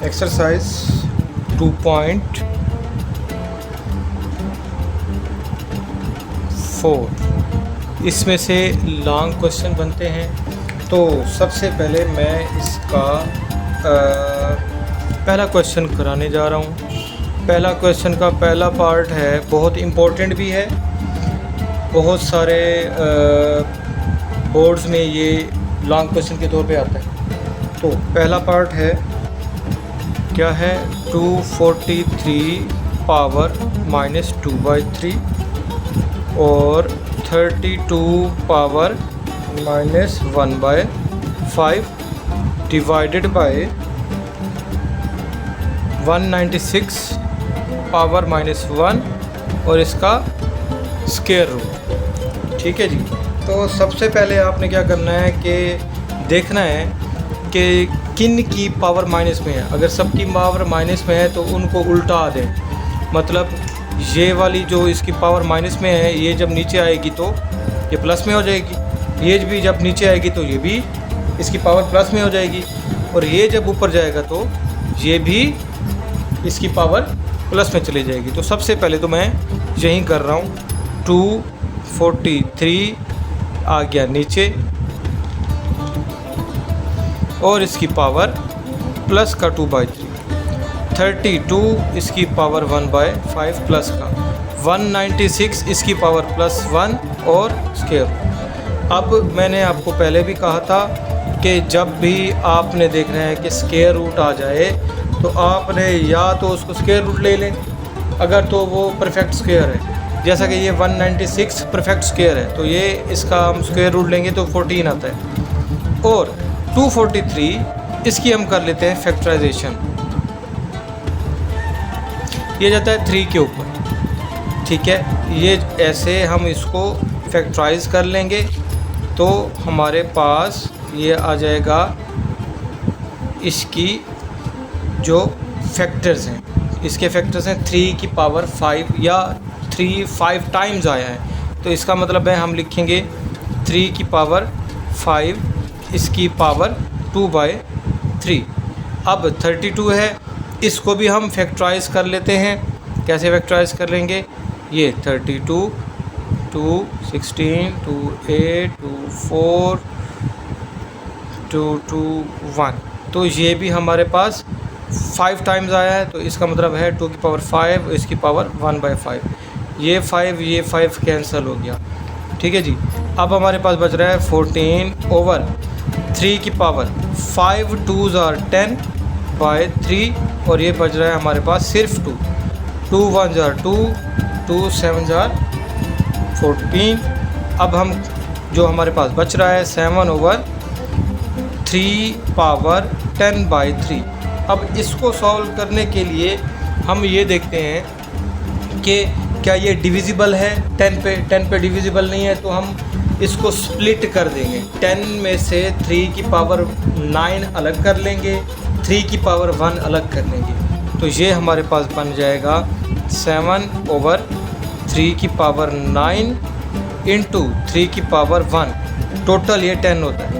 Exercise 2.4 इसमें से long question बनते हैं। तो सबसे पहले मैं इसका पहला क्वेश्चन कराने जा रहा हूँ। पहला क्वेश्चन का पहला पार्ट है, बहुत इम्पोर्टेंट भी है, बहुत सारे बोर्ड्स में ये लॉन्ग क्वेश्चन के तौर पे आता है। तो पहला पार्ट है, क्या है, 243 पावर -2/3 और 32 पावर -1/5 डिवाइडेड बाय 196 पावर -1 और इसका स्क्वायर रूट। ठीक है जी। तो सबसे पहले आपने क्या करना है कि देखना है कि किन की पावर माइनस में है। अगर सबकी पावर माइनस में है तो उनको उल्टा दें, मतलब ये वाली जो इसकी पावर माइनस में है, ये जब नीचे आएगी तो ये प्लस में हो जाएगी, ये भी जब नीचे आएगी तो ये भी इसकी पावर प्लस में हो जाएगी, और ये जब ऊपर जाएगा तो ये भी इसकी पावर प्लस में चली जाएगी। तो सबसे पहले तो मैं यही कर रहा हूँ, 243 आ गया नीचे और इसकी पावर प्लस का 2/3, 32 इसकी पावर 1/5 प्लस का, 196 इसकी पावर +1 और स्क्वायर। अब मैंने आपको पहले भी कहा था कि जब भी आपने देखना है कि स्क्वायर रूट आ जाए तो आपने या तो उसको स्क्वायर रूट ले लें, अगर तो वो परफेक्ट स्क्वायर है, जैसा कि ये 196 परफेक्ट स्क्वायर है तो ये इसका हम स्क्वायर रूट लेंगे तो 14 आता है। और 243 इसकी हम कर लेते हैं फैक्टराइजेशन, ये जाता है 3 के ऊपर। ठीक है, ये ऐसे हम इसको फैक्टराइज कर लेंगे तो हमारे पास ये आ जाएगा, इसकी जो फैक्टर्स हैं, इसके फैक्टर्स हैं 3 की पावर 5 या 5 टाइम्स आया है, तो इसका मतलब है हम लिखेंगे 3 की पावर 5 इसकी पावर 2/3। अब 32 है, इसको भी हम फैक्टराइज कर लेते हैं। कैसे फैक्टराइज कर लेंगे, ये 32 2 16 2 8 2 4 2 2 1, तो ये भी हमारे पास 5 टाइम्स आया है, तो इसका मतलब है 2 की पावर 5 इसकी पावर 1/5। ये 5 कैंसिल हो गया। ठीक है जी। अब हमारे पास बच रहा है 14/3 की पावर 5 2s are 10/3 और ये बच रहा है हमारे पास सिर्फ 2 1s are 2 2 7s are 14। अब हम जो हमारे पास बच रहा है 7/3 पावर 10/3। अब इसको सॉल्व करने के लिए हम ये देखते हैं कि क्या ये डिविजिबल है 10 पे डिविजिबल नहीं है, तो हम इसको स्प्लिट कर देंगे। 10 में से 3 की पावर 9 अलग कर लेंगे, 3 की पावर 1 अलग कर लेंगे, तो ये हमारे पास बन जाएगा 7/3 की पावर 9 इंटू 3 की पावर 1, टोटल ये 10 होता है,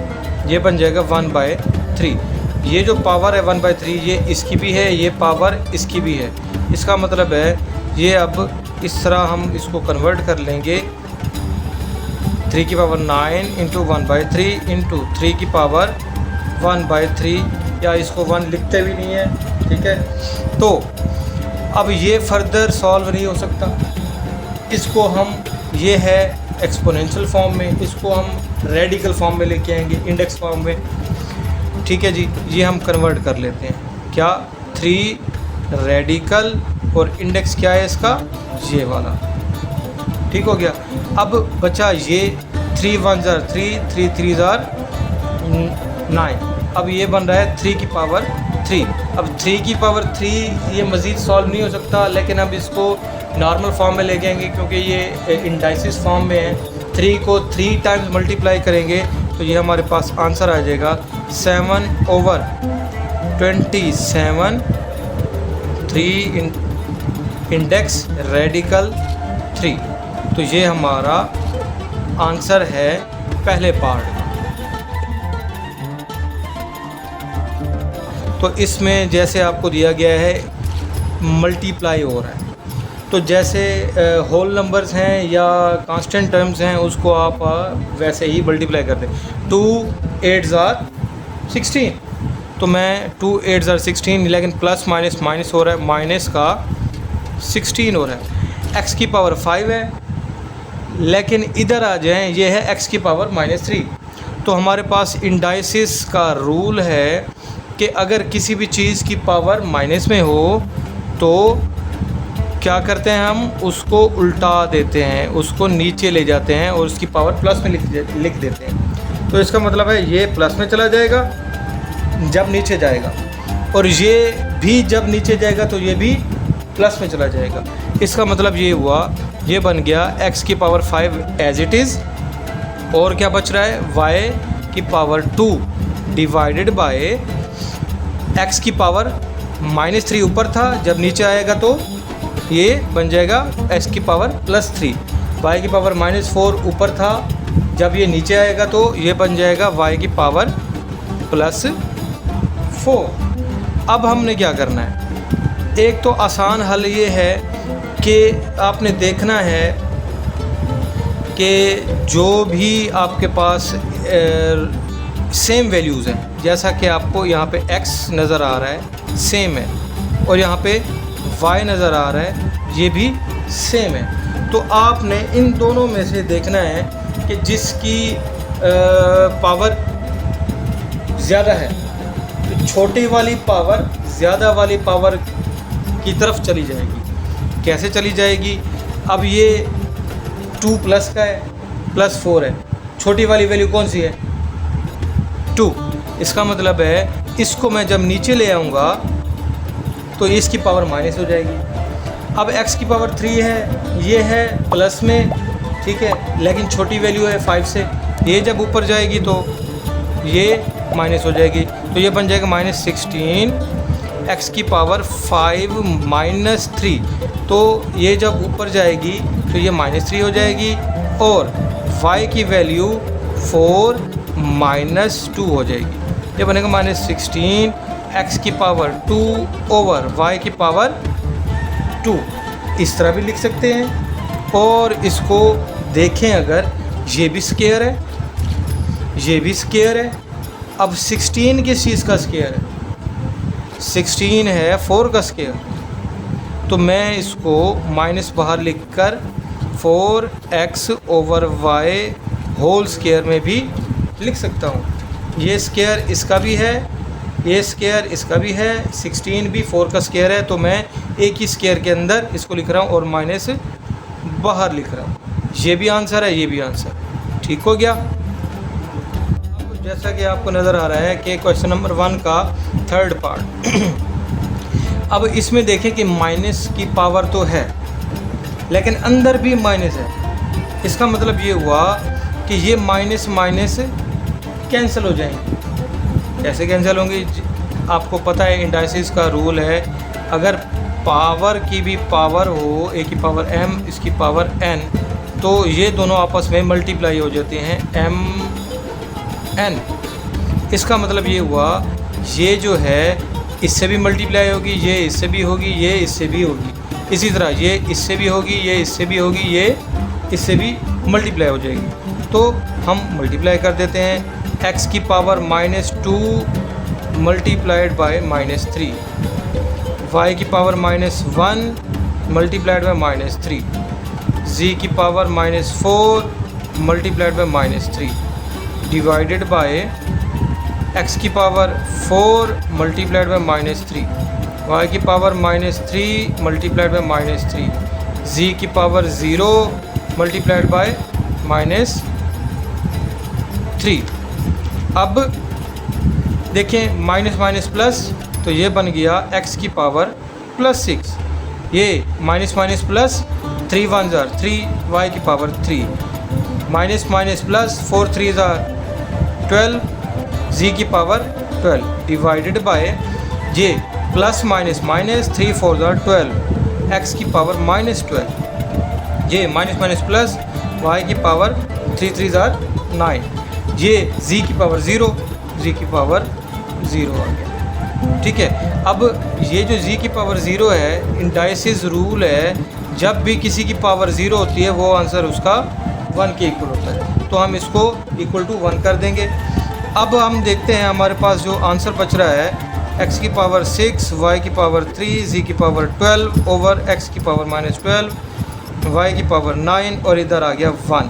ये बन जाएगा 1/3। ये जो पावर है 1/3 ये इसकी भी है, ये पावर इसकी भी है। इसका मतलब है ये अब इस तरह हम इसको कन्वर्ट कर लेंगे, 3 की पावर 9 इंटू 1/3 इंटू 3 की पावर 1/3, या इसको 1 लिखते भी नहीं है। ठीक है, तो अब ये फर्दर सॉल्व नहीं हो सकता, इसको हम, ये है एक्सपोनेंशियल फॉर्म में, इसको हम रेडिकल फॉर्म में लेके आएंगे, इंडेक्स फॉर्म में। ठीक है जी, ये हम कन्वर्ट कर लेते हैं, क्या 3 रेडिकल और इंडेक्स क्या है इसका, ये वाला। ठीक हो गया। अब बचा ये 3 1s are 3 3 3s are 9। अब ये बन रहा है 3 की पावर 3। अब 3 की पावर 3 ये मज़ीद सॉल्व नहीं हो सकता, लेकिन अब इसको नॉर्मल फॉर्म में लेके आएंगे क्योंकि ये इंडाइसिस फॉर्म में है। 3 को 3 टाइम्स मल्टीप्लाई करेंगे तो ये हमारे पास आंसर आ जाएगा 7/27 3 इंडेक्स रेडिकल 3। तो ये हमारा आंसर है पहले पार्ट का। तो इसमें जैसे आपको दिया गया है मल्टीप्लाई हो रहा है, तो जैसे होल नंबर्स हैं या कांस्टेंट टर्म्स हैं उसको आप वैसे ही मल्टीप्लाई कर दें। 2 8s are 16, तो मैं 2 8s are 16, लेकिन प्लस माइनस माइनस हो रहा है, माइनस का 16 हो रहा है। x की पावर 5 है, लेकिन इधर आ जाएं, ये है x की पावर -3। तो हमारे पास इंडाइसिस का रूल है कि अगर किसी भी चीज़ की पावर माइनस में हो तो क्या करते हैं, हम उसको उल्टा देते हैं, उसको नीचे ले जाते हैं और उसकी पावर प्लस में लिख देते हैं। तो इसका मतलब है ये प्लस में चला जाएगा जब नीचे जाएगा, और ये भी जब नीचे जाएगा तो ये भी प्लस में चला जाएगा। इसका मतलब ये हुआ, ये बन गया x की पावर 5 एज इट इज़, और क्या बच रहा है y की पावर 2 डिवाइडेड बाय x की पावर -3 ऊपर था, जब नीचे आएगा तो ये बन जाएगा x की पावर +3। y की पावर -4 ऊपर था, जब ये नीचे आएगा तो ये बन जाएगा y की पावर +4। अब हमने क्या करना है, एक तो आसान हल ये है कि आपने देखना है कि जो भी आपके पास सेम वैल्यूज़ हैं, जैसा कि आपको यहाँ पे x नज़र आ रहा है सेम है, और यहाँ पे y नज़र आ रहा है ये भी सेम है, तो आपने इन दोनों में से देखना है कि जिसकी पावर ज़्यादा है तो छोटी वाली पावर ज़्यादा वाली पावर की तरफ चली जाएगी। कैसे चली जाएगी, अब ये 2 प्लस का है, +4 है, छोटी वाली वैल्यू कौन सी है 2, इसका मतलब है इसको मैं जब नीचे ले आऊँगा तो इसकी पावर माइनस हो जाएगी। अब x की पावर 3 है, ये है प्लस में, ठीक है, लेकिन छोटी वैल्यू है 5 से, ये जब ऊपर जाएगी तो ये माइनस हो जाएगी, तो ये बन जाएगा -16 x की पावर 5 -3, तो ये जब ऊपर जाएगी तो ये -3 हो जाएगी, और y की वैल्यू 4 -2 हो जाएगी, ये बनेगा -16 x की पावर 2 ओवर y की पावर 2। इस तरह भी लिख सकते हैं, और इसको देखें अगर ये भी स्क्वायर है, ये भी स्क्वायर है। अब 16 किस चीज़ का स्क्वायर है, 16 है 4 का स्क्वायर, तो मैं इसको माइनस बाहर लिखकर 4x over y whole square में भी लिख सकता हूँ। ये स्क्वायर इसका भी है, ये स्क्वायर इसका भी है, 16 भी 4 का स्क्वायर है, तो मैं एक ही स्क्वायर के अंदर इसको लिख रहा हूँ और माइनस बाहर लिख रहा हूँ। ये भी आंसर है, ये भी आंसर, ठीक हो गया। जैसा कि आपको नज़र आ रहा है कि क्वेश्चन नंबर 1 का 3rd पार्ट। अब इसमें देखें कि माइनस की पावर तो है लेकिन अंदर भी माइनस है, इसका मतलब ये हुआ कि ये माइनस माइनस कैंसिल हो जाएंगे। कैसे कैंसिल होंगे, आपको पता है इंडाइसिस का रूल है, अगर पावर की भी पावर हो, a की पावर m इसकी पावर n, तो ये दोनों आपस में मल्टीप्लाई हो जाते हैं n। इसका मतलब ये हुआ, ये जो है इससे भी मल्टीप्लाई होगी, ये इससे भी होगी, ये इससे भी होगी, इसी तरह ये इससे भी होगी, ये इससे भी होगी, ये इससे भी मल्टीप्लाई हो जाएगी। तो हम मल्टीप्लाई कर देते हैं, x की पावर -2 मल्टीप्लाइड बाय -3, y की पावर -1 मल्टीप्लाइड बाय -3, z की power -4 multiplied by -3 divided by x की पावर 4 मल्टीप्लाइड बाय -3, y की पावर -3 मल्टीप्लाइड बाय -3, z की पावर 0 मल्टीप्लाइड बाय -3। अब देखें माइनस माइनस प्लस, तो ये बन गया x की पावर +6, ये माइनस माइनस प्लस 3 1 ज़ार 3, y की पावर 3, माइनस माइनस प्लस 4 3 ज़ार 12, z की पावर 12 डिवाइडेड बाय ये प्लस माइनस माइनस 3 4 ज़ार 12, x की पावर -12, ये माइनस माइनस प्लस y की पावर 3 3 ज़ार 9, ये z की पावर 0, z की पावर 0 आ गया। ठीक है। अब ये जो z की पावर 0 है, इंडाइसिस रूल है, जब भी किसी की पावर 0 होती है वो आंसर उसका 1 के इक्वल होता है, तो हम इसको इक्वल टू 1 कर देंगे। अब हम देखते हैं हमारे पास जो आंसर बच रहा है, x की पावर 6, y की पावर 3, z की पावर 12 ओवर x की पावर -12, y की पावर 9 और इधर आ गया 1।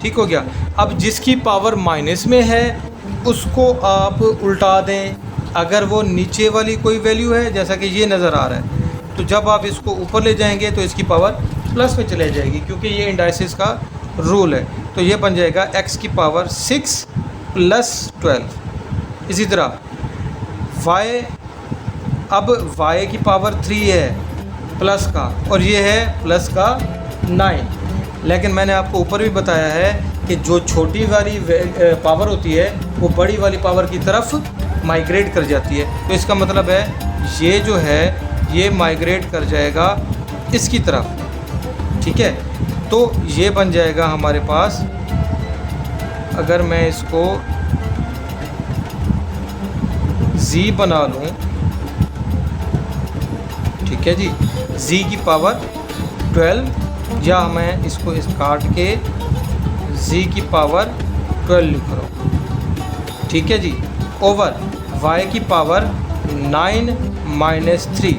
ठीक हो गया। अब जिसकी पावर माइनस में है उसको आप उल्टा दें। अगर वो नीचे वाली कोई वैल्यू है, जैसा कि ये नज़र आ रहा है, तो जब आप इसको ऊपर ले जाएंगे तो इसकी पावर प्लस में चले जाएगी, क्योंकि ये इंडाइसिस का रूल है। तो ये बन जाएगा x की पावर 6 + 12। इसी तरह y, अब y की पावर 3 है प्लस का, और ये है प्लस का 9। लेकिन मैंने आपको ऊपर भी बताया है कि जो छोटी वाली पावर होती है वो बड़ी वाली पावर की तरफ माइग्रेट कर जाती है। तो इसका मतलब है ये जो है ये माइग्रेट कर जाएगा इसकी तरफ। ठीक है, तो ये बन जाएगा हमारे पास, अगर मैं इसको z बना लूँ, ठीक है जी, z की पावर 12, या मैं इसको काट के z की पावर 12 लिख रहा हूँ, ठीक है जी, ओवर y की पावर 9 - 3।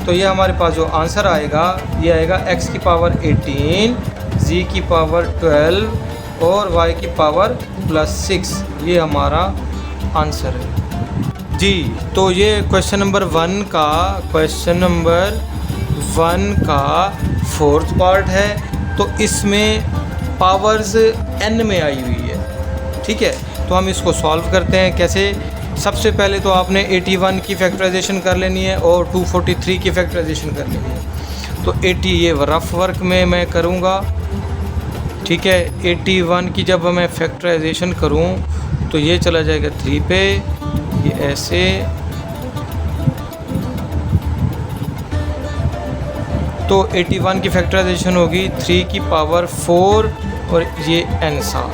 तो ये हमारे पास जो आंसर आएगा ये आएगा x की पावर 18, z की पावर 12 और y की पावर +6। ये हमारा आंसर है जी। तो ये क्वेश्चन नंबर 1 का 4th पार्ट है। तो इसमें पावर्स n में आई हुई है। ठीक है, तो हम इसको सॉल्व करते हैं। कैसे? सबसे पहले तो आपने 81 की फैक्टराइजेशन कर लेनी है और 243 की फैक्टराइजेशन कर लेनी है। तो 80 ये रफ वर्क में मैं करूँगा। ठीक है, 81 की जब मैं फैक्टराइजेशन करूँ तो ये चला जाएगा 3 पे, ये ऐसे, तो 81 की फैक्टराइजेशन होगी 3 की पावर 4 और ये n साथ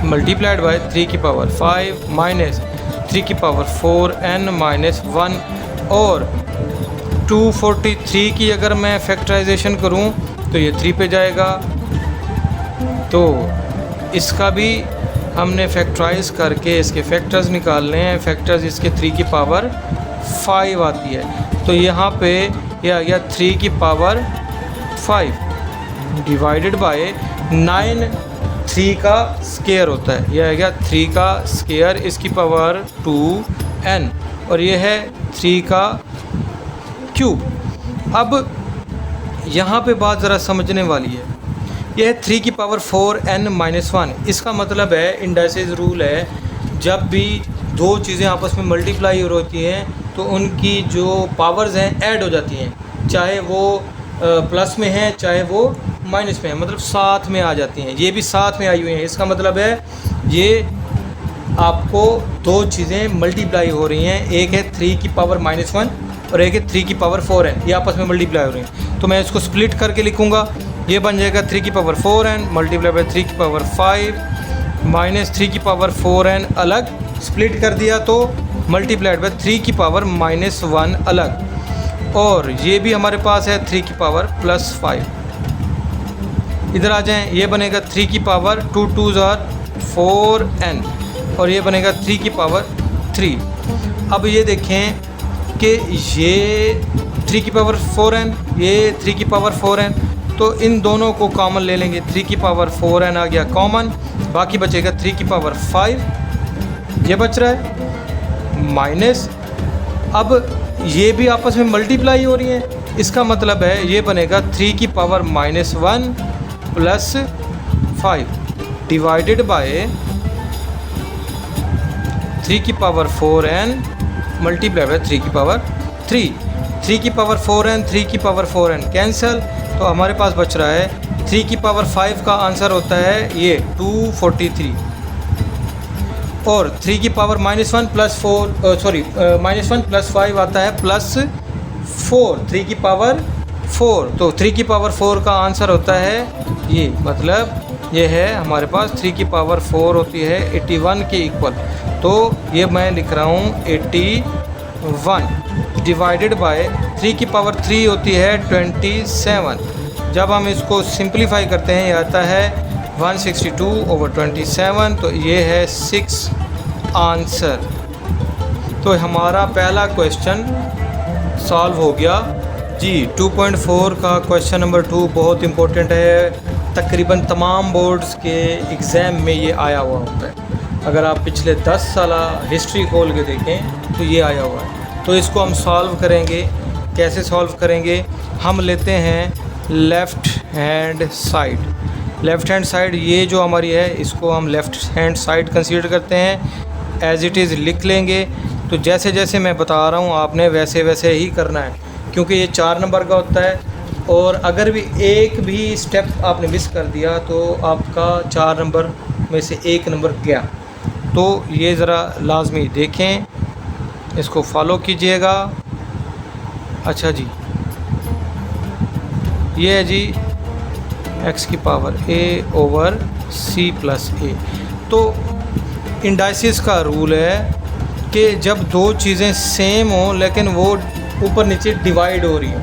मल्टीप्लाइड बाय 3 की पावर 5 माइनस 3 की पावर 4n माइनस 1, और 243 की अगर मैं फैक्टराइजेशन करूं तो ये 3 पे जाएगा। तो इसका भी हमने फैक्टराइज करके इसके फैक्टर्स निकालने हैं। फैक्टर्स इसके 3 की पावर 5 आती है, तो यहाँ पे यह आ गया 3 की पावर 5 डिवाइडेड बाय 9, 3 का स्केयर होता है, यह आ गया 3 का स्केयर, इसकी पावर 2n, और ये है 3 का क्यूब। अब यहाँ पे बात ज़रा समझने वाली है। यह है 3 की पावर 4n - 1। इसका मतलब है, इंडाइसिस रूल है, जब भी दो चीज़ें आपस में मल्टीप्लाई होती हैं तो उनकी जो पावर्स हैं ऐड हो जाती हैं, चाहे वो प्लस में है चाहे वो माइनस में है, मतलब साथ में आ जाती हैं। ये भी साथ में आई हुई हैं। इसका मतलब है ये आपको दो चीज़ें मल्टीप्लाई हो रही हैं, एक है 3 की पावर -1 और एक है 3 की पावर 4 है, ये आपस में मल्टीप्लाई हो रही हैं। तो मैं इसको स्प्लिट करके लिखूँगा, ये बन जाएगा 3 की पावर 4n मल्टीप्लाई बाय 3 की पावर 5 माइनस 3 की पावर 4n अलग, स्प्लिट कर दिया तो मल्टीप्लाइड बाय 3 की पावर -1 अलग, और ये भी हमारे पास है 3 की पावर +5। इधर आ जाएं, ये बनेगा 3 की पावर 2 2 4n और ये बनेगा 3 की पावर 3। अब ये देखें कि ये 3 की पावर 4n, ये 3 की पावर 4n, तो इन दोनों को कॉमन ले लेंगे। 3 की पावर 4n आ गया कॉमन, बाकी बचेगा 3 की पावर 5, ये बच रहा है माइनस। अब ये भी आपस में मल्टीप्लाई हो रही हैं, इसका मतलब है ये बनेगा 3 की पावर -1 +5 डिवाइडेड बाय 3 की पावर 4n मल्टीप्लाई बाय 3 की पावर 3। 3 की पावर 4n 3 की पावर 4n कैंसिल, तो हमारे पास बच रहा है 3 की पावर 5 का आंसर होता है ये 243, और 3 की पावर -1 + 5 आता है +4, 3 की पावर 4, तो 3 की पावर 4 का आंसर होता है ये, मतलब ये है हमारे पास 3 की पावर 4 होती है 81 के इक्वल। तो ये मैं लिख रहा हूँ 81 1 डिवाइडेड बाय 3 की पावर 3 होती है 27। जब हम इसको सिंप्लीफाई करते हैं ये आता है 162/27, तो ये है 6 आंसर। तो हमारा पहला क्वेश्चन सॉल्व हो गया जी। 2.4 का क्वेश्चन नंबर 2 बहुत इम्पोर्टेंट है, तकरीबन तमाम बोर्ड्स के एग्ज़ाम में ये आया हुआ होता है। अगर आप पिछले 10 साल हिस्ट्री खोल के देखें तो ये आया हुआ है। तो इसको हम सॉल्व करेंगे। कैसे सॉल्व करेंगे? हम लेते हैं left hand side. Left hand side ये जो हमारी है इसको हम लेफ़्ट हैंड साइड कंसीडर करते हैं, एज़ इट इज़ लिख लेंगे। तो जैसे जैसे मैं बता रहा हूँ आपने वैसे वैसे ही करना है, क्योंकि ये 4 नंबर का होता है और अगर भी एक भी स्टेप आपने मिस कर दिया तो आपका 4 नंबर में से 1 नंबर गया। तो ये ज़रा लाजमी देखें, इसको फॉलो कीजिएगा। अच्छा जी, ये है जी x की पावर a/c+a। तो इंडाइसिस का रूल है कि जब दो चीज़ें सेम हों लेकिन वो ऊपर नीचे डिवाइड हो रही हों,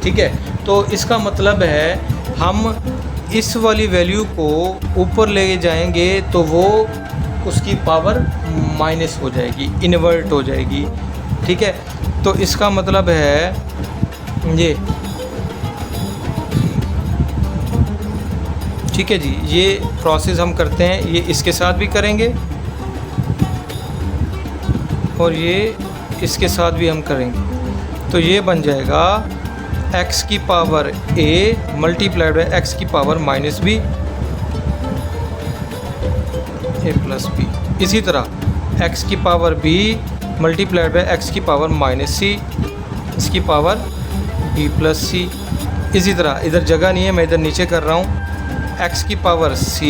ठीक है, तो इसका मतलब है हम इस वाली वैल्यू को ऊपर ले जाएंगे तो वो उसकी पावर माइनस हो जाएगी, इन्वर्ट हो जाएगी, ठीक है। तो इसका मतलब है ये, ठीक है जी, ये प्रोसेस हम करते हैं, ये इसके साथ भी करेंगे और ये इसके साथ भी हम करेंगे। तो ये बन जाएगा x की power a multiplied by x की पावर -b a+b। इसी तरह x की power b multiplied by x की पावर -c इसकी पावर b+c। इसी तरह इधर जगह नहीं है, मैं इधर नीचे कर रहा हूँ, x की power c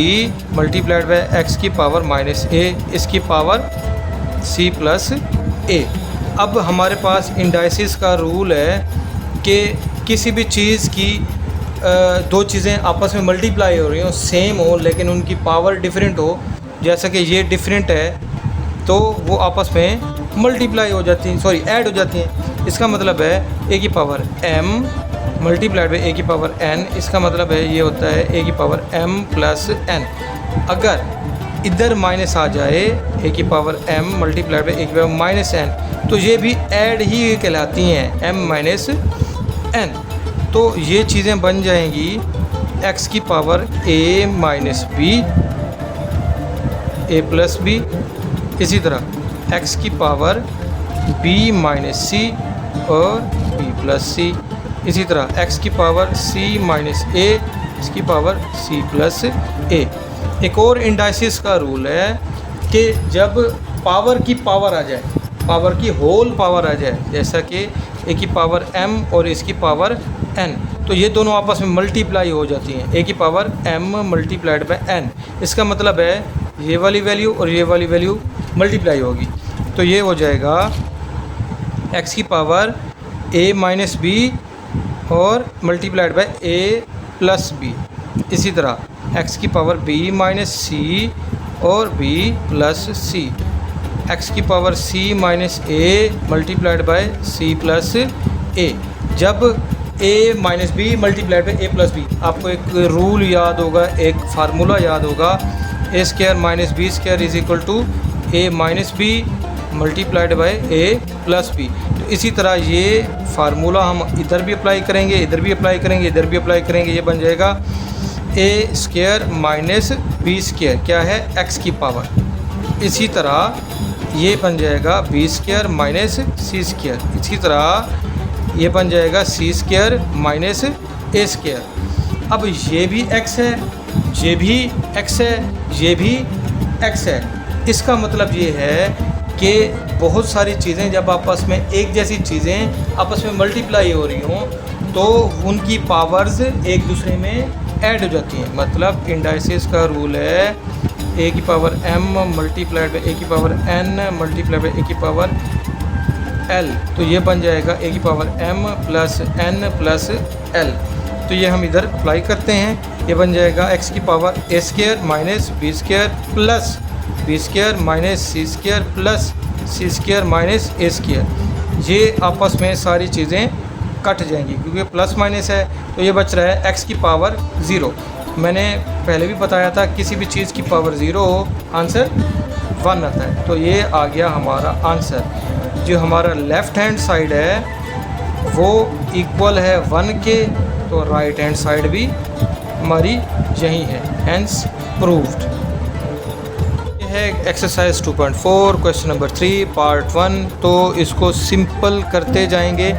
multiplied by x की पावर -a इसकी पावर c+a। अब हमारे पास इंडाइसिस का रूल है कि किसी भी चीज़ की दो चीज़ें आपस में मल्टीप्लाई हो रही हो, सेम हो लेकिन उनकी पावर डिफरेंट हो, जैसा कि ये डिफरेंट है तो वो आपस में मल्टीप्लाई हो जाती हैं, सॉरी ऐड हो जाती हैं। इसका मतलब है a की power m multiplied by a की पावर n, इसका मतलब है ये होता है a की पावर m+n। अगर इधर माइनस आ जाए a की power m multiplied by a की पावर -n, तो ये भी ऐड ही कहलाती हैं, m-n। तो ये चीज़ें बन जाएंगी x की पावर a-b a+b। इसी तरह x की पावर b-c और b+c। इसी तरह x की पावर c-a इसकी पावर c+a। एक और इंडाइसिस का रूल है कि जब पावर की पावर आ जाए, पावर की होल पावर आ जाए, जैसा कि a की पावर m और इसकी पावर n, तो ये दोनों आपस में मल्टीप्लाई हो जाती हैं, a की power m multiplied by n। इसका मतलब है ये वाली वैल्यू और ये वाली वैल्यू मल्टीप्लाई होगी, तो ये हो जाएगा x की पावर a-b और मल्टीप्लाइड बाय a+b। इसी तरह x की पावर b-c और b+c, x की power c-a multiplied by c+a। जब a-b मल्टीप्लाइड बाय a+b, आपको एक रूल याद होगा, एक फार्मूला याद होगा, a² - b² is equal to a-b multiplied by a+b। तो इसी तरह ये फार्मूला हम इधर भी अप्लाई करेंगे, इधर भी अप्लाई करेंगे, इधर भी अप्लाई करेंगे, ये बन जाएगा a² - b², क्या है, x की पावर। इसी तरह ये बन जाएगा b² - c²। इसी तरह ये बन जाएगा c² - a²। अब ये भी x है, ये भी x है, ये भी x है। इसका मतलब ये है कि बहुत सारी चीज़ें जब आपस में एक जैसी चीज़ें आपस में मल्टीप्लाई हो रही हों तो उनकी पावर्स एक दूसरे में ऐड हो जाती हैं। मतलब इंडाइसिस का रूल है a की power m multiplied by a की power n multiplied by a की पावर l। तो ये बन जाएगा a की power m plus n plus l। तो ये हम इधर अप्लाई करते हैं, ये बन जाएगा x की power a² - b² plus B square minus C square plus C square minus A square. ये आपस में सारी चीज़ें कट जाएंगी क्योंकि प्लस माइनस है, तो ये बच रहा है एक्स की पावर 0। मैंने पहले भी बताया था किसी भी चीज़ की पावर 0 हो आंसर 1 आता है। तो ये आ गया हमारा आंसर। जो हमारा लेफ़्ट हैंड साइड है वो इक्वल है 1 के, तो राइट हैंड साइड भी हमारी यही है, हैंस प्रूव्ड। ये है एक्सरसाइज 2.4 क्वेश्चन नंबर 3 पार्ट 1। तो इसको सिंपल करते जाएंगे।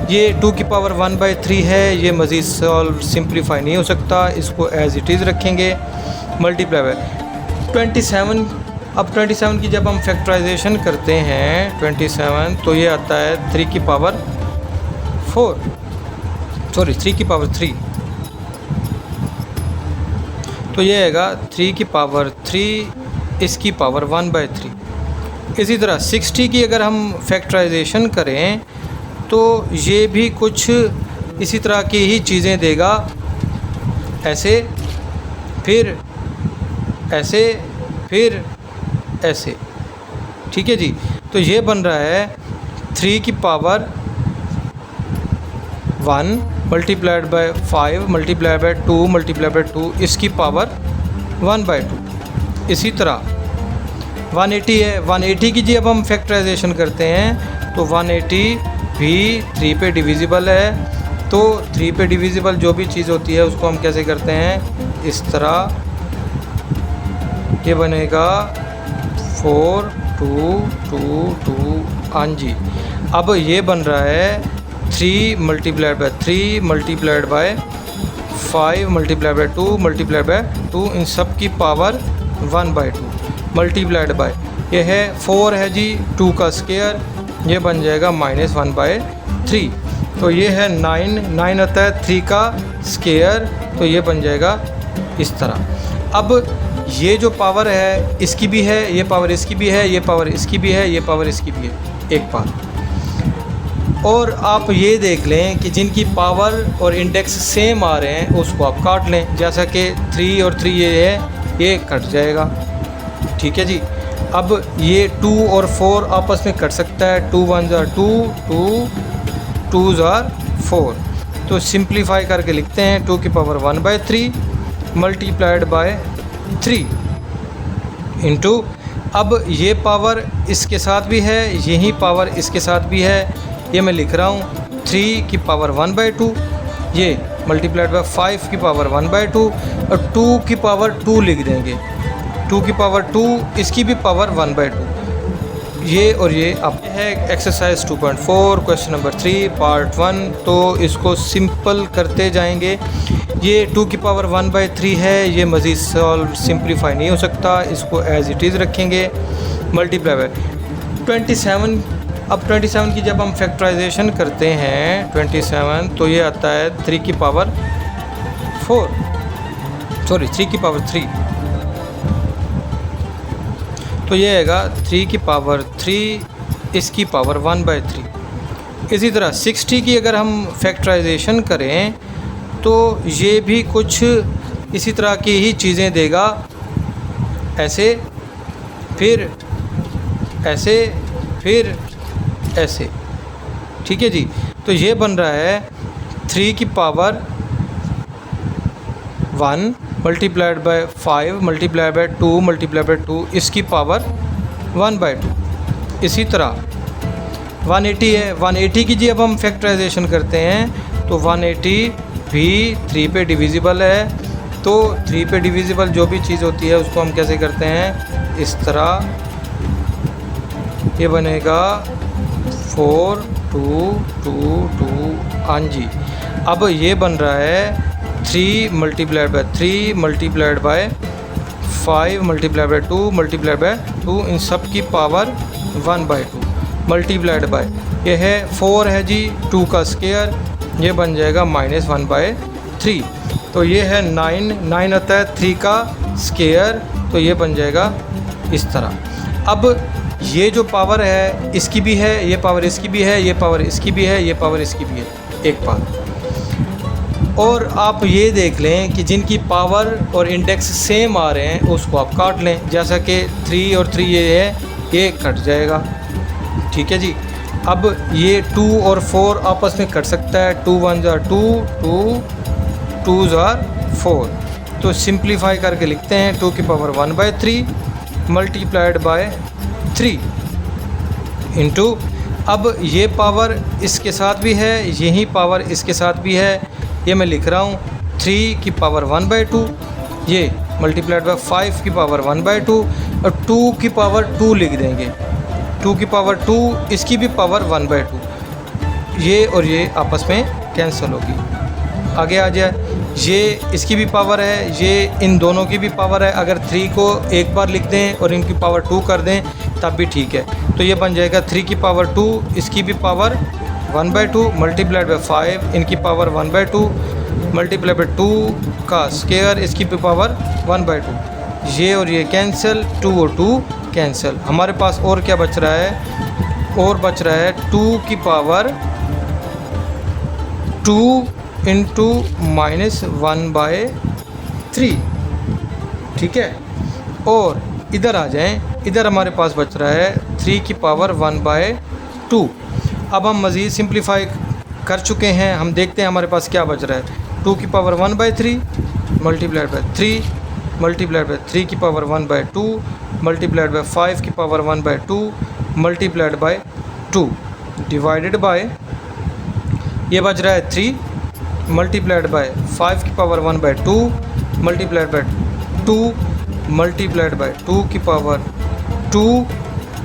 ये 2 की पावर 1/3 है, ये मज़ीद सॉल्व सिंप्लीफाई नहीं हो सकता, इसको एज इट इज़ रखेंगे। Multiply by 27। अब 27 की जब हम फैक्टराइजेशन करते हैं 27, तो ये आता है 3 की पावर 3। तो ये आएगा 3 की पावर 3 इसकी पावर 1/3। इसी तरह 60 की अगर हम फैक्टराइजेशन करें तो ये भी कुछ इसी तरह की ही चीज़ें देगा, ऐसे फिर ऐसे फिर ऐसे। ठीक है जी। तो ये बन रहा है 3 की power 1 multiplied by 5 multiplied by 2 multiplied by 2 इसकी पावर 1/2। इसी तरह 180 है, 180 की जब हम फैक्टराइजेशन करते हैं तो 180 भी 3 पे डिविजिबल है। तो 3 पे डिविजिबल जो भी चीज़ होती है उसको हम कैसे करते हैं, इस तरह। ये बनेगा 4 2 2 2। हाँ जी। अब ये बन रहा है 3 multiplied by 3 multiplied by 5 multiplied by 2 multiplied by 2 इन सब की पावर 1/2 मल्टीप्लाइड बाय, ये है 4 है जी 2 का स्क्वायर, ये बन जाएगा -1/3। तो ये है 9 आता है 3 का स्क्वायर, तो ये बन जाएगा इस तरह। अब ये जो पावर है इसकी भी है, ये पावर इसकी भी है, ये पावर इसकी भी है, ये पावर इसकी भी है, एक पावर। और आप ये देख लें कि जिनकी पावर और इंडेक्स सेम आ रहे हैं उसको आप काट लें, जैसा कि 3 और 3 ये है, ये कट जाएगा। ठीक है जी। अब ये 2 और 4 आपस में कट सकता है, 2 1 ज़ार 2 2 2 ज़ार 4। तो सिंप्लीफाई करके लिखते हैं 2 की पावर 1/3 मल्टीप्लाइड बाय 3 इंटू, अब ये पावर इसके साथ भी है, यही पावर इसके साथ भी है, ये मैं लिख रहा हूँ 3 की पावर 1/2, ये मल्टीप्लाइड बाय 5 की पावर 1/2 और 2 की पावर 2 लिख देंगे, 2 की पावर 2 इसकी भी पावर 1/2। ये और ये अब है एक्सरसाइज 2.4 क्वेश्चन नंबर 3 पार्ट 1। तो इसको सिंपल करते जाएंगे। ये 2 की पावर 1/3 है, ये मज़ीद सॉल्व सिंप्लीफाई नहीं हो सकता, इसको एज इट इज़ रखेंगे। Multiply by 27। अब 27 की जब हम फैक्टराइजेशन करते हैं 27, तो ये आता है 3 की पावर 3। तो ये आएगा 3 की पावर 3 इसकी पावर 1/3। इसी तरह 60 की अगर हम फैक्टराइजेशन करें तो ये भी कुछ इसी तरह की ही चीज़ें देगा, ऐसे फिर ऐसे फिर ऐसे। ठीक है जी। तो ये बन रहा है 3 की power 1 multiplied by 5 multiplied by 2 multiplied by 2 इसकी पावर 1/2। इसी तरह 180 है, 180 की जब हम फैक्टराइजेशन करते हैं तो 180 भी 3 पे डिविजिबल है। तो 3 पे डिविजिबल जो भी चीज़ होती है उसको हम कैसे करते हैं, इस तरह। ये बनेगा 4 2 2 2। हाँ जी। अब ये बन रहा है 3 multiplied by 3 multiplied by 5 multiplied by 2 multiplied by 2 इन सब की पावर 1/2 मल्टीप्लाइड बाय, ये है 4 है जी 2 का स्क्वायर, ये बन जाएगा -1/3। तो ये है 9 आता है 3 का स्क्वायर, तो ये बन जाएगा इस तरह। अब ये जो पावर है इसकी भी है, ये पावर इसकी भी है, ये पावर इसकी भी है, ये पावर इसकी भी है, एक पावर। और आप ये देख लें कि जिनकी पावर और इंडेक्स सेम आ रहे हैं उसको आप काट लें, जैसा कि 3 और 3 ये है, ये कट जाएगा। ठीक है जी। अब ये 2 और 4 आपस में कट सकता है, 2 1 जार 2, 2 जार 4। तो सिंप्लीफाई करके लिखते हैं 2 की पावर 1/3 मल्टीप्लाइड बाय 3 इंटू, अब ये पावर इसके साथ भी है, यही पावर इसके साथ भी है, ये मैं लिख रहा हूँ 3 की पावर 1/2, ये मल्टीप्लाइड बाय 5 की पावर 1/2 और 2 की पावर 2 लिख देंगे, 2 की पावर 2, इसकी भी पावर 1/2, ये और ये आपस में कैंसिल होगी। आगे आ जाए, ये इसकी भी पावर है, ये इन दोनों की भी पावर है। अगर 3 को एक बार लिख दें और इनकी पावर 2 कर दें तब भी ठीक है। तो ये बन जाएगा 3 की पावर 2, इसकी भी पावर 1/2 मल्टीप्लाइड बाय 5, इनकी पावर 1/2 मल्टीप्लाइड बाय 2 का स्क्वायर, इसकी भी पावर 1/2। ये और ये कैंसिल, 2 और 2 कैंसिल। हमारे पास और क्या बच रहा है, और बच रहा है 2 की पावर 2 इंटू -1/3। ठीक है। और इधर आ जाएं, इधर हमारे पास बच रहा है 3 की पावर 1/2। अब हम मज़ीद सिंप्लीफाई कर चुके हैं, हम देखते हैं हमारे पास क्या बच रहा है। 2 की power 1/3 multiplied by 3 multiplied by 3 की पावर 1/2 मल्टीप्लाइड बाय 5 की power 1/2 multiplied by 2 divided by, ये बच रहा है 3 मल्टीप्लाइड बाय 5 की power 1/2 multiplied by 2 multiplied by 2 की पावर 2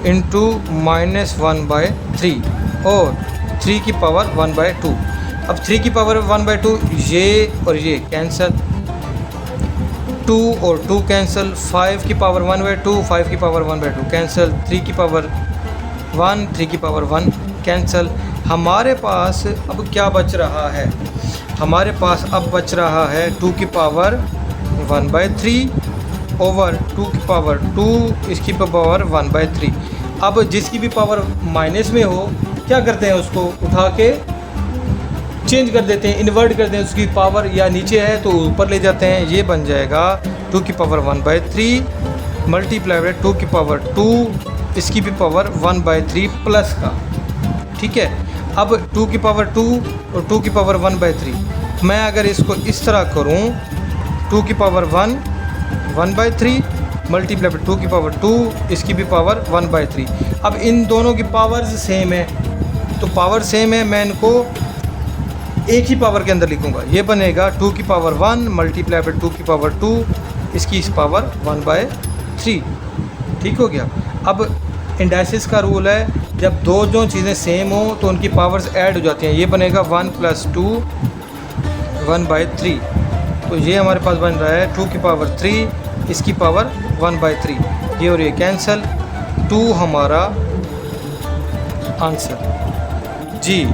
इंटू -1/3 और 3 की पावर 1/2। अब 3 की पावर 1/2, ये और ये कैंसिल, 2 और 2 कैंसिल, 5 की पावर 1/2, 5 की पावर 1/2 कैंसिल, 3 की पावर 1, 3 की पावर 1 कैंसिल। हमारे पास अब क्या बच रहा है, हमारे पास अब बच रहा है 2 की पावर 1/3 ओवर 2 की पावर 2, इसकी पावर 1/3। अब जिसकी भी पावर माइनस में हो, क्या करते हैं, उसको उठा के चेंज कर देते हैं, इन्वर्ट कर देते हैं, उसकी पावर या नीचे है तो ऊपर ले जाते हैं। ये बन जाएगा 2 की पावर 1/3 मल्टीप्लाई बाय 2 की पावर 2, इसकी भी पावर 1/3 प्लस का। ठीक है। अब 2 की पावर 2 और 2 की पावर 1/3, मैं अगर इसको इस तरह करूं, 2 की पावर 1 1/3 मल्टीप्लाई बाय 2 की पावर 2, इसकी भी पावर 1/3। अब इन दोनों की पावर्स सेम है, तो पावर सेम है, मैं इनको एक ही पावर के अंदर लिखूंगा। ये बनेगा 2 की पावर 1 मल्टीप्लाई बाय 2 की पावर 2, इसकी इस पावर 1/3। ठीक हो गया। अब इंडाइसिस का रूल है, जब दो चीज़ें सेम हो तो उनकी पावर्स ऐड हो जाती हैं। ये बनेगा 1 + 2 1/3, तो ये हमारे पास बन रहा है 2 की पावर 3, इसकी पावर 1/3। ये और ये कैंसिल, 2 हमारा आंसर जी।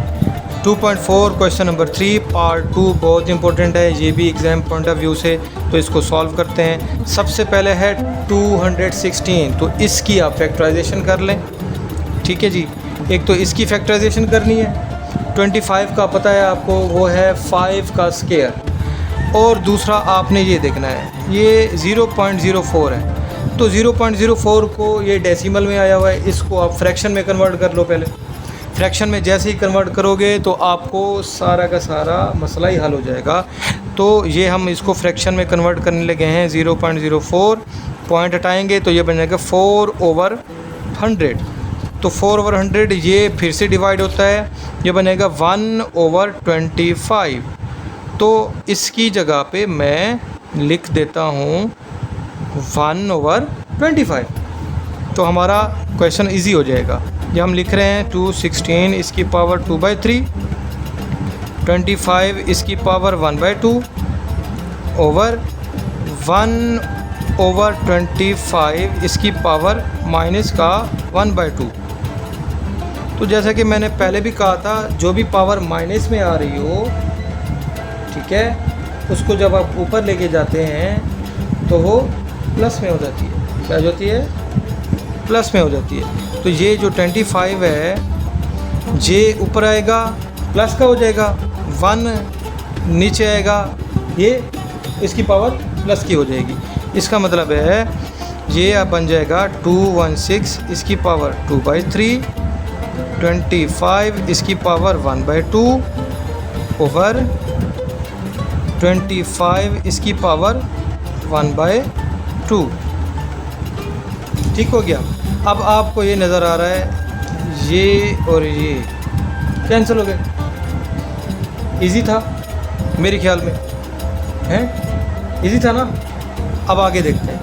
2.4 क्वेश्चन नंबर 3 पार्ट 2 बहुत इंपॉर्टेंट है, ये भी एग्ज़ाम पॉइंट ऑफ व्यू से, तो इसको सॉल्व करते हैं। सबसे पहले है 216, तो इसकी आप फैक्टराइजेशन कर लें। ठीक है जी। एक तो इसकी फैक्टराइजेशन करनी है, 25 का पता है आपको, वो है 5 का स्क्वायर, और दूसरा आपने ये देखना है, ये 0.04 है, तो 0.04 को ये डेसिमल में आया हुआ है, इसको आप फ्रैक्शन में कन्वर्ट कर लो। पहले फ्रैक्शन में जैसे ही कन्वर्ट करोगे तो आपको सारा का सारा मसला ही हल हो जाएगा। तो ये हम इसको फ्रैक्शन में कन्वर्ट करने लगे हैं। 0.04 पॉइंट हटाएंगे तो ये बन जाएगा 4/100, तो 4/100 ये फिर से डिवाइड होता है, ये बनेगा 1/25। तो इसकी जगह पे मैं लिख देता हूँ 1/25, तो हमारा क्वेश्चन इजी हो जाएगा। ये हम लिख रहे हैं 216 इसकी पावर 2/3, 25 इसकी पावर 1/2 ओवर 1/25 इसकी पावर माइनस का 1/2। तो जैसा कि मैंने पहले भी कहा था, जो भी पावर माइनस में आ रही हो, ठीक है, उसको जब आप ऊपर लेके जाते हैं तो वो प्लस में हो जाती है। क्या होती है? प्लस में हो जाती है। तो ये जो 25 है, ये ऊपर आएगा, प्लस का हो जाएगा 1 नीचे आएगा ये इसकी पावर प्लस की हो जाएगी। इसका मतलब है ये अब बन जाएगा 216 इसकी पावर 2/3, 25 इसकी पावर 1/2 ओवर 25 इसकी पावर 1/2। ठीक हो गया। अब आपको ये नज़र आ रहा है ये और ये कैंसिल हो गए। इजी था मेरे ख्याल में, है इजी था ना। अब आगे देखते हैं।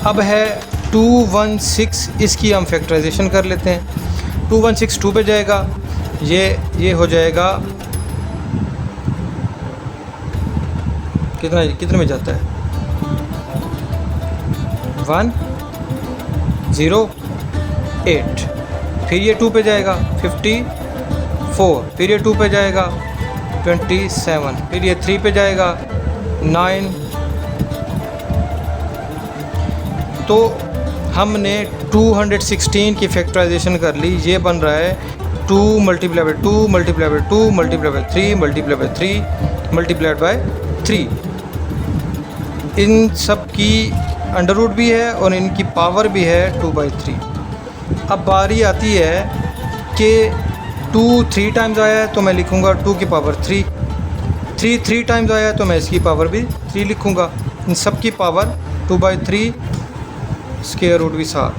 अब है 216 इसकी हम फैक्टराइजेशन कर लेते हैं। 216 2 पे जाएगा, ये हो जाएगा कितने में जाता है 108। फिर ये 2 पे जाएगा 54, फिर ये 2 पे जाएगा 27, फिर ये 3 पे जाएगा 9। तो हमने 216 की फैक्टराइजेशन कर ली। ये बन रहा है 2 × 2 × 2 × 3 × 3 मल्टीप्लाइड बाय 3। इन सब की अंडर रूट भी है और इनकी पावर भी है 2/3। अब बारी आती है कि 2 3 टाइम्स आया है तो मैं लिखूँगा 2 की पावर 3, 3 3 टाइम्स आया है तो मैं इसकी पावर भी 3 लिखूँगा। इन सब की पावर 2/3 स्क्वायर रूट भी 7।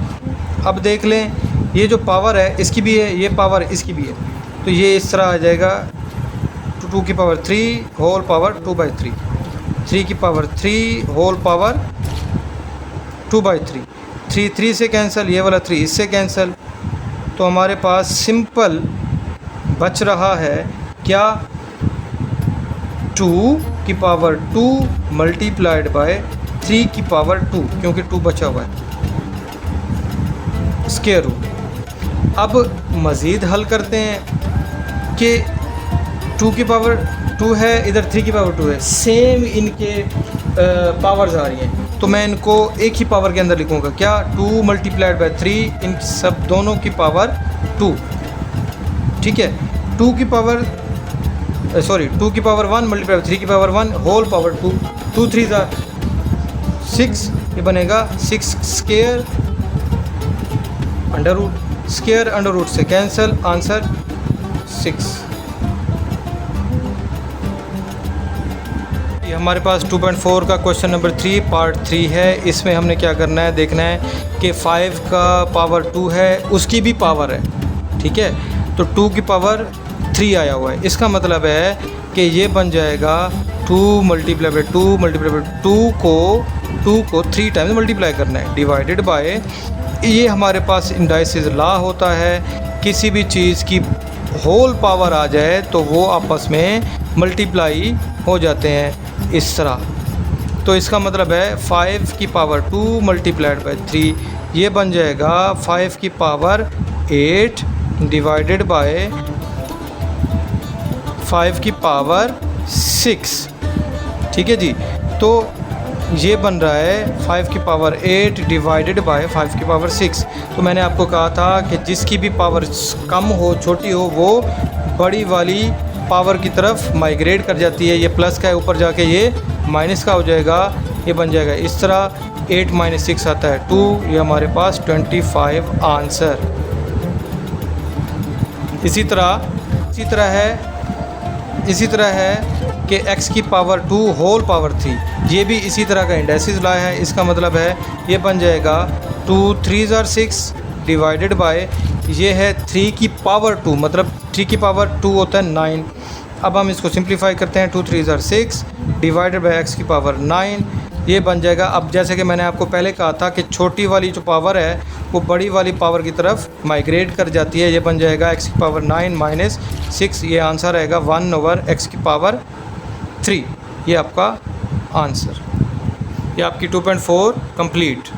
अब देख लें ये जो पावर है इसकी भी है, ये पावर इसकी भी है, तो ये इस तरह आ जाएगा 2 की पावर 3 होल पावर 2/3, 3 की पावर 3 होल पावर 2/3। 3 3 से कैंसिल, ये वाला 3 इससे कैंसिल। तो हमारे पास सिंपल बच रहा है क्या 2 की पावर 2 मल्टीप्लाइड बाय 3 की पावर 2, क्योंकि 2 बचा हुआ है स्क्वायर रूट। अब मज़ीद हल करते हैं कि 2 की पावर 2 है, इधर 3 की पावर 2 है, सेम इनके पावर्स आ रही हैं, तो मैं इनको एक ही पावर के अंदर लिखूँगा क्या 2 × 3, इन सब दोनों की पावर 2। ठीक है, 2 की पावर 2 की पावर 1 × 3 की पावर 1 होल पावर 2, 2 3 6, ये बनेगा 6 square under root, square under root से कैंसिल, आंसर 6। ये हमारे पास 2.4 का क्वेश्चन नंबर 3 पार्ट 3 है। इसमें हमने क्या करना है, देखना है कि 5 का पावर 2 है उसकी भी पावर है। ठीक है, तो 2 की पावर 3 आया हुआ है, इसका मतलब है कि ये बन जाएगा 2 × 2 × 2 को 3 टाइम्स मल्टीप्लाई करना है, डिवाइडेड बाय, ये हमारे पास इंडाइसिस लॉ होता है, किसी भी चीज़ की होल पावर आ जाए तो वो आपस में मल्टीप्लाई हो जाते हैं इस तरह। तो इसका मतलब है 5 की पावर 2 मल्टीप्लाइड बाय 3, ये बन जाएगा 5 की पावर 8 डिवाइडेड बाय 5 की पावर 6। ठीक है जी, तो ये बन रहा है 5 की पावर 8 डिवाइडेड बाय 5 की पावर 6। तो मैंने आपको कहा था कि जिसकी भी पावर कम हो, छोटी हो, वो बड़ी वाली पावर की तरफ माइग्रेट कर जाती है। ये प्लस का है, ऊपर जाके ये माइनस का हो जाएगा, ये बन जाएगा इस तरह 8 - 6 आता है 2, ये हमारे पास 25 आंसर। इसी तरह है कि x की पावर 2 होल पावर 3, ये भी इसी तरह का इंडाइसिस लॉ है। इसका मतलब है ये बन जाएगा 2 3 = 6 डिवाइडेड बाय, ये है 3 की पावर 2, मतलब 3 की पावर 2 होता है 9। अब हम इसको सिंप्लीफाई करते हैं, 2 3 = 6 डिवाइडेड बाय x की पावर 9, ये बन जाएगा। अब जैसे कि मैंने आपको पहले कहा था कि छोटी वाली जो पावर है वो बड़ी वाली पावर की तरफ माइग्रेट कर जाती है, ये बन जाएगा x की पावर 9 - 6, ये आंसर रहेगा 1/x की पावर 3। ये आपका आंसर, ये आपकी 2.4 कंप्लीट।